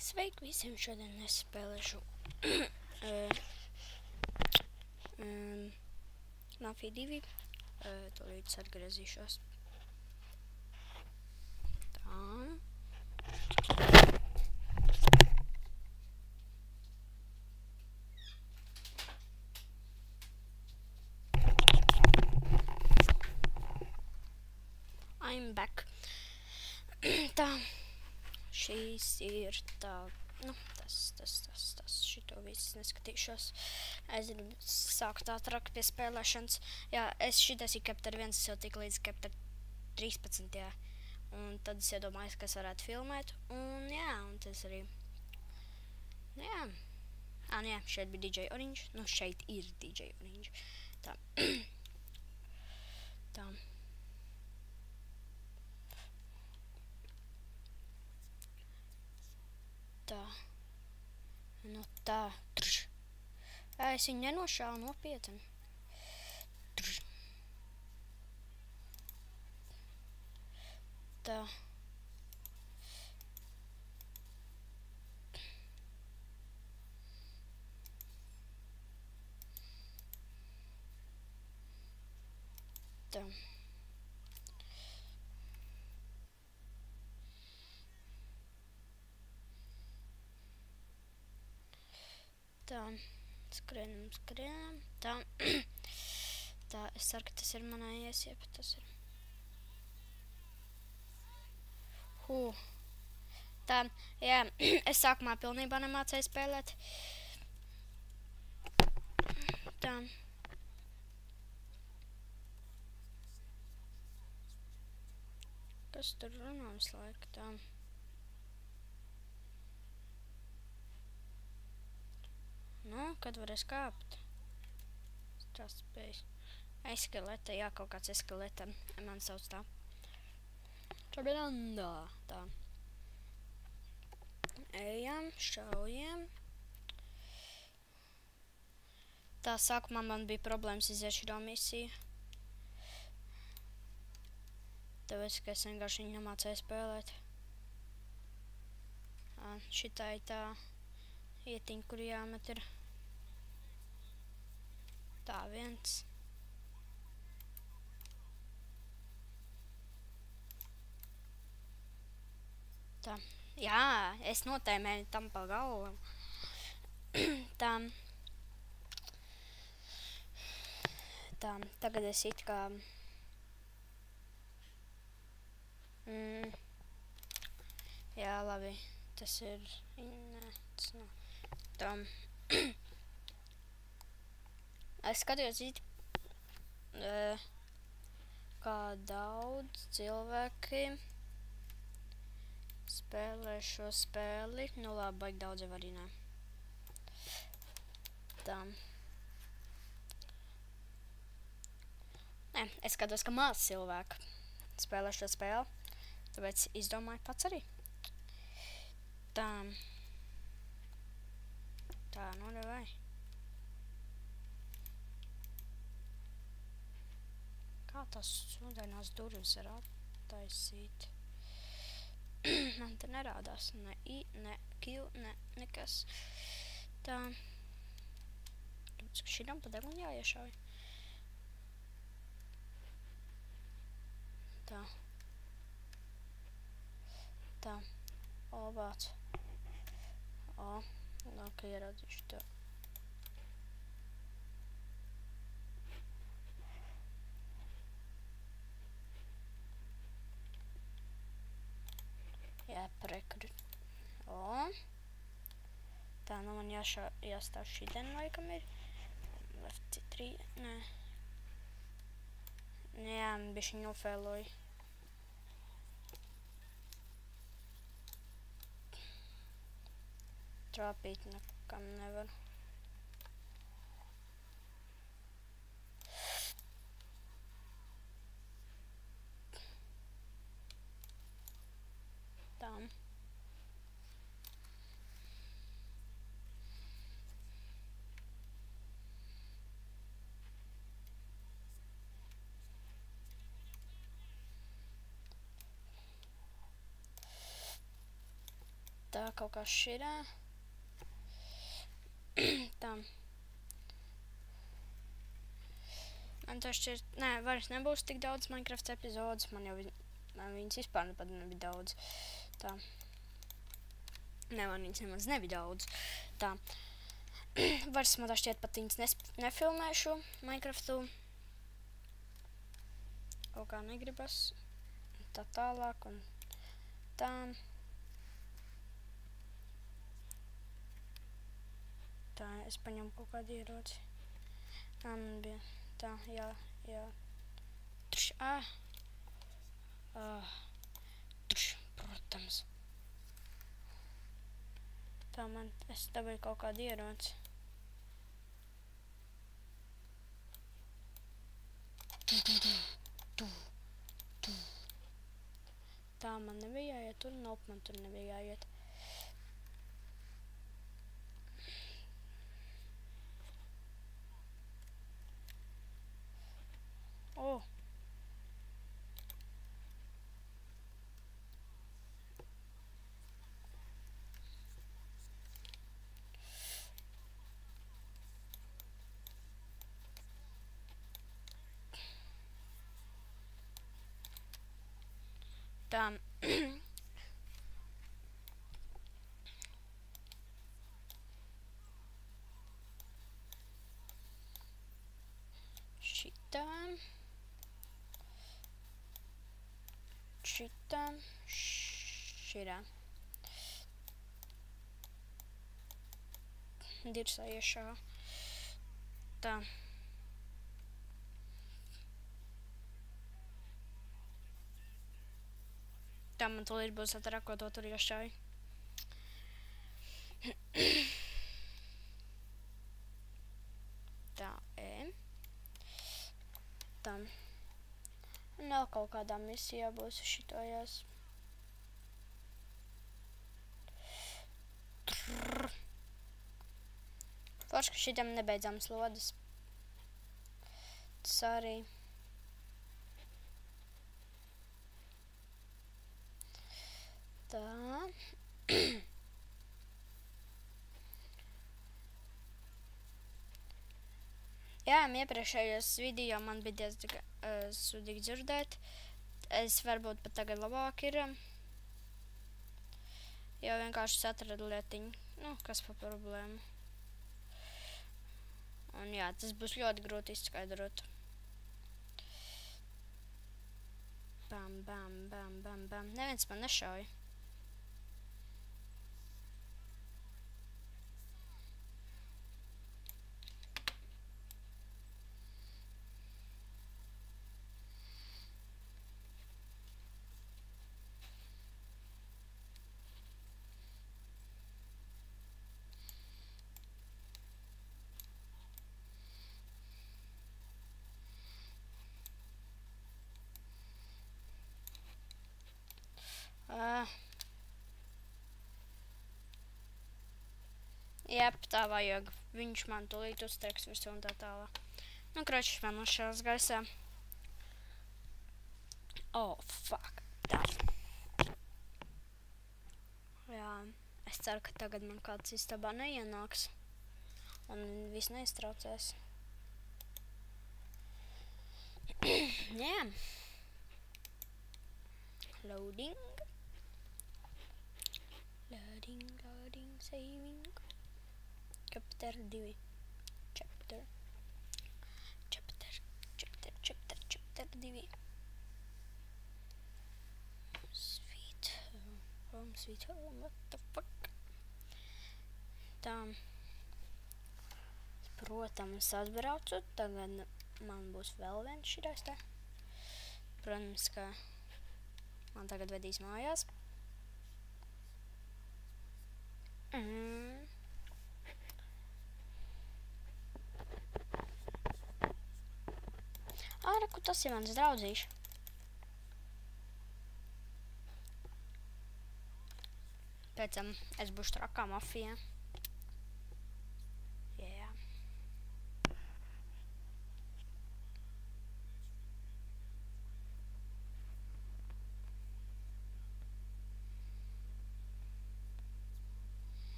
Sveiki visiem, šodien es spēlēšu Mafia 2. Tūlīt atgriezīšos. Tā. I'm back. Tā. Šīs ir tā. Nu, tas. Šito viss neskatīšos. Aizinu sākt ātrāk pie spēlēšanas. Jā, es šitais ir Chapter 1, es jau tik līdz Chapter 13, jā. Un tad es iedomājos, kas varētu filmēt. Un jā, un tas arī. Jā. Nu jā, šeit bija DJ Orange. Nu, šeit ir DJ Orange. Tā. Tā. Tā. Nu tā. Trš. Es viņu nenošāvu nopietni. Trš. Tā. Tā. Tā. Skrienam. Tā. Tā, es ceru, ka tas ir manājies, jeb tas ir. Tā, jā, es sākumā pilnībā nemācēju spēlēt. Tā. Kas tur runā visu laiku? Tā. Nu, kad varēs kāpt? Tas spējas. Eskeleta, jā, kaut kāds eskeleta. Man sauc tā. Čabirandā. Tā. Ejam, šaujam. Tā, sākumā man bija problēmas iziet šī misiju. Tāpēc, ka es vienkārši viņu nemācēju spēlēt. Šitā ir tā ietiņa, kur jāmet ir. Tā, viens. Tā. Jā, es notēmēju tam pa galvu. Tā. Tā, tagad es it kā... Jā, labi. Tas ir... Nē, tas nav. Tā. Es skatījos it... kā daudz cilvēki spēlē šo spēli. Nu labi, baigi daudz jau arī nē. Tā. Nē, es skatos, ka maz cilvēku spēlē šo spēli. Tāpēc izdomāju pats arī. Tā. Tā, nu nevai. Kā tās sūdainās durvis var attaisīt? Man te nerādās ne I, ne Q, ne nekas. Tā. Šitam pa degunu jāiešauj. Tā. Tā. O, vāc. O, nāk ierādīšu tā. Jā, prekrut. O. Tā, nu man jāstāv šiden laikam ir. Left 3, nē. Jā, bišķi nofēloju. Trāpīt nekam nevar. Tā. Tā kaut kā širā. Tā. Man to šķiet, nē, vairs nebūs tik daudz Minecraft epizodes, man viņas vispār pat nebija daudz. Tā. Nē, man viņas nemaz nebija daudz. Tā. Vairs man tā šķiet pat viņas nefilmēšu Minecraftu. Kaut kā negribas. Tā tālāk un tā. Tā, es paņemu kaut kādu ieroci. Man bija tā, jā. Trš, trš, protams. Tā es dabēju kaut kādu ieroci. Tā man nebija jāiet tur, nope, man tur nebija jāiet. Oh. Tā. Šitā. Šitā. Širā. Dirsā iešā. Tā. Tā man tūlīt būs atrako to tur iešāju. Tā, Tā. Un vēl kaut kādā misijā būs šitojās. Forši, ka šitam nebeidzams lodas. Tas arī. Tā. Jā, iepriekšējos video man bija diezgan sudīgi dzirdēt. Es varbūt pat tagad labāk ir. Jo vienkārši atradu lietiņu. Nu, kas pa problēmu. Un jā, tas būs ļoti grūti izskaidrot. Bam, bam, bam, bam, bam. Neviens man nešauj. Jep, tā vajag. Viņš man tūlīt uztreks visu un tā tālāk. Nu, kročs man uzšās gaisā. Oh, fuck. Tā. Jā, es ceru, ka tagad man kāds istabā neienāks. Un viss neiztraucēs. Jā. Loading. Loading, saving. Chapter 2. Chapter 2. Sweet home, what the fuck? Tā. Protams, atbraucu, tagad man būs vēl viens šitais tā. Protams, ka man tagad vedīs mājās. Reku, tas ir mans draudzīši. Pēc tam es būšu trakā mafijā. Yeah.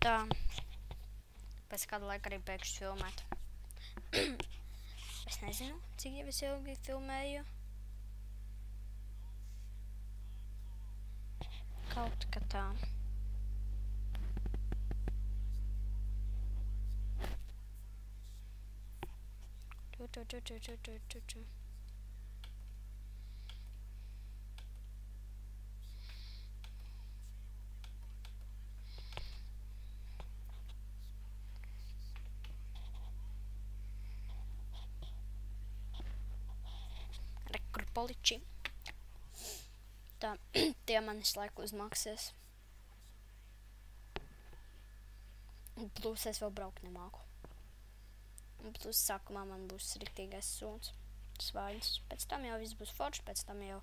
Tā. Pēc kāda laika arī beigšu filmēt. Es nezinu, cik jau es ilgi filmēju. Kaut kā tā. Rekurpoliči. Tā, tie manis laiku uzmaksies. Plus es vēl braukt nemāku. Plus sākumā man būs riktīgais suns, svaļas. Pēc tam jau viss būs forši, pēc tam jau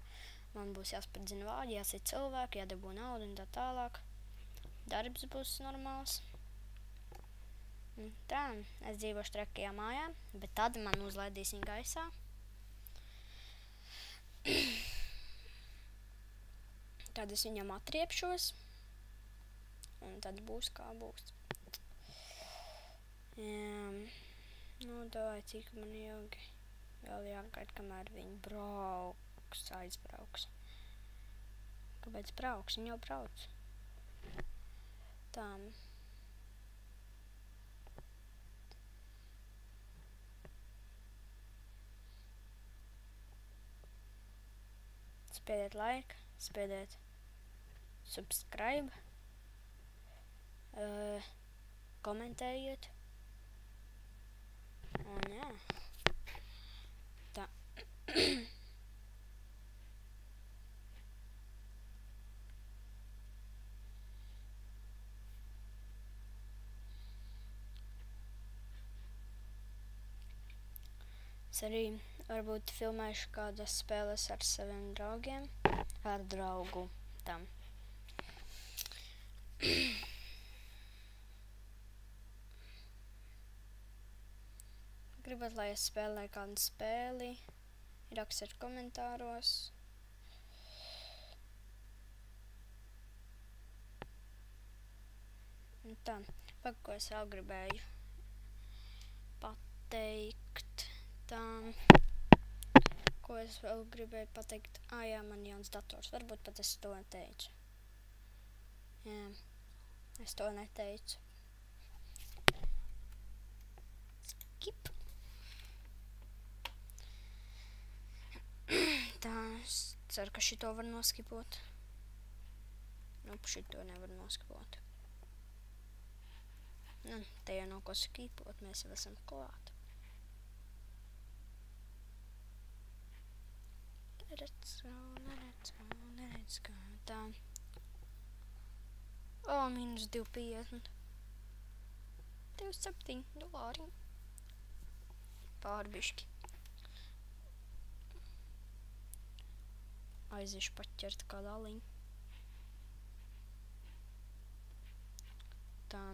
man būs jāspardzina vārdi, jāsit cilvēki, jādabū naudu un tā tālāk. Darbs būs normāls. Tā, es dzīvošu trekajā mājā, bet tad man uzlaidīs viņa gaisā. Tad es viņam atriepšos, un tad būs kā būs. Nu, davai, cik man ilgi vēl jāgaida, kamēr viņi brauks, aizbrauks. Kāpēc brauks? Viņi jau brauc. Tā. Spiediet like, spiediet subscribe, komentējiet. Un jā. Tā. Es arī varbūt filmēšu kādas spēles ar saviem draugiem, ar draugu tam. Gribat, lai es spēlēju kādu spēli, rakstiet komentāros. Un tā, ko es vēl gribēju pateikt. Tā, ko es vēl gribēju pateikt? Jā, man jauns dators, varbūt pat es to neteicu. Jā, es to neteicu. Skip. Tā, es ceru, ka šito var noskipot. Nu, šito nevar noskipot. Nu, te jau nav ko skipot, mēs jau esam klāt. Let's go. Tā. Minus 2,50. $27. Pārbišķi. Aiziešu paķert kādu aliņu. Tā.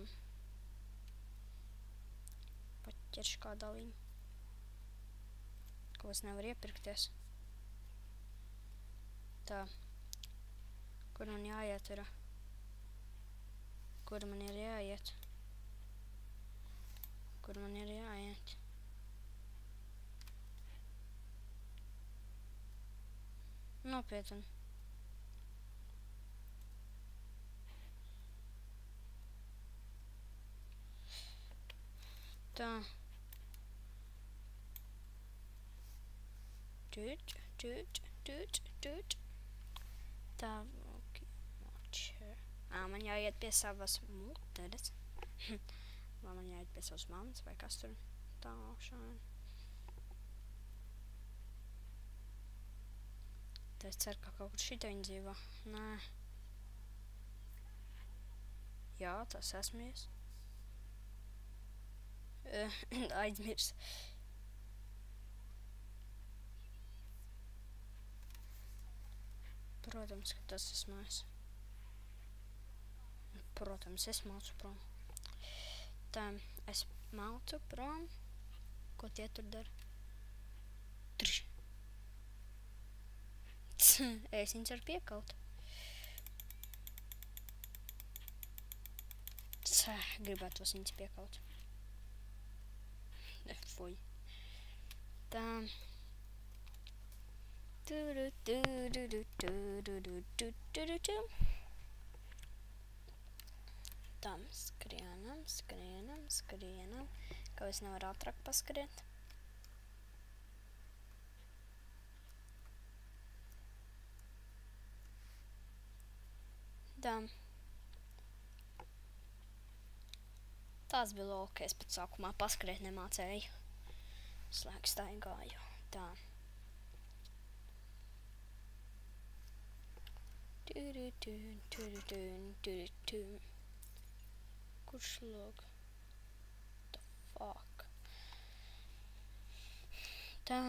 Paķeršu kādu aliņu. Ko es nevaru iepirkties. Tā. Kur man jāiet ir? Kur man ir jāiet? Kur man ir jāiet? Nopietni. Tā. Tā, ok. Man jāiet pie savas muteres. Vai man jāiet pie savas mammas, vai kas tur tā šādi. Tā es ceru, ka kaut kur šitā viņa dzīvo. Nē. Jā, tas esmu es. Aizmirs. Protams, ka tas esmu es. Protams, es maucu prom. Tā, es maucu prom. Ko tie tur dara? Trš. Es viņus var piekaut. gribētos viņas piekaut. Fuj. Tā. Tam skrienam. Kā es nevaru ātrāk paskriet. Tā. Tās bija lol, ka es pat sākumā paskriet nemācēju. Slēg staigāju. Tā. Kurš log? The fuck? Tā.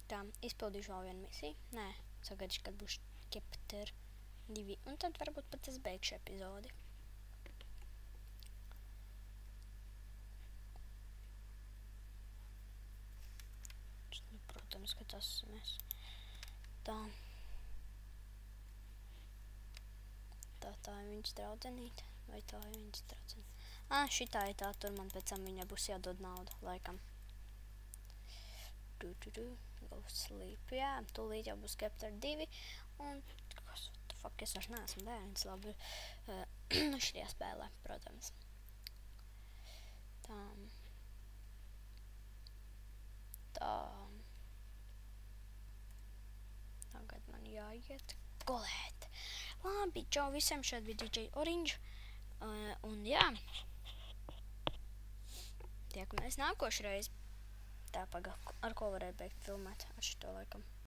Tā, izpildīšu vēl vienu misiju. Nē, sagaidīšu, kad būs chapter 2. Un tad varbūt pat es beigšu epizodi. Nu, protams, ka tas mēs. Tā. Tā ir viņas draudzenīte. Vai tā ir viņas draudzenīte? Šitā ir tā, tur man pēc tam viņai būs jādod nauda, laikam. Go sleep, jā, tūlīt jau būs chapter 2, un, what the fuck, es vairs neesmu bērns, labi, šajā spēlē, protams. Tā. Tagad man jāiet gulēt. Labi, čau visiem, šeit bija DJ Orange, un jā, tiekamies nākošreiz. Tā, paga, ar ko varēja beigt filmēt, ar šito laikam.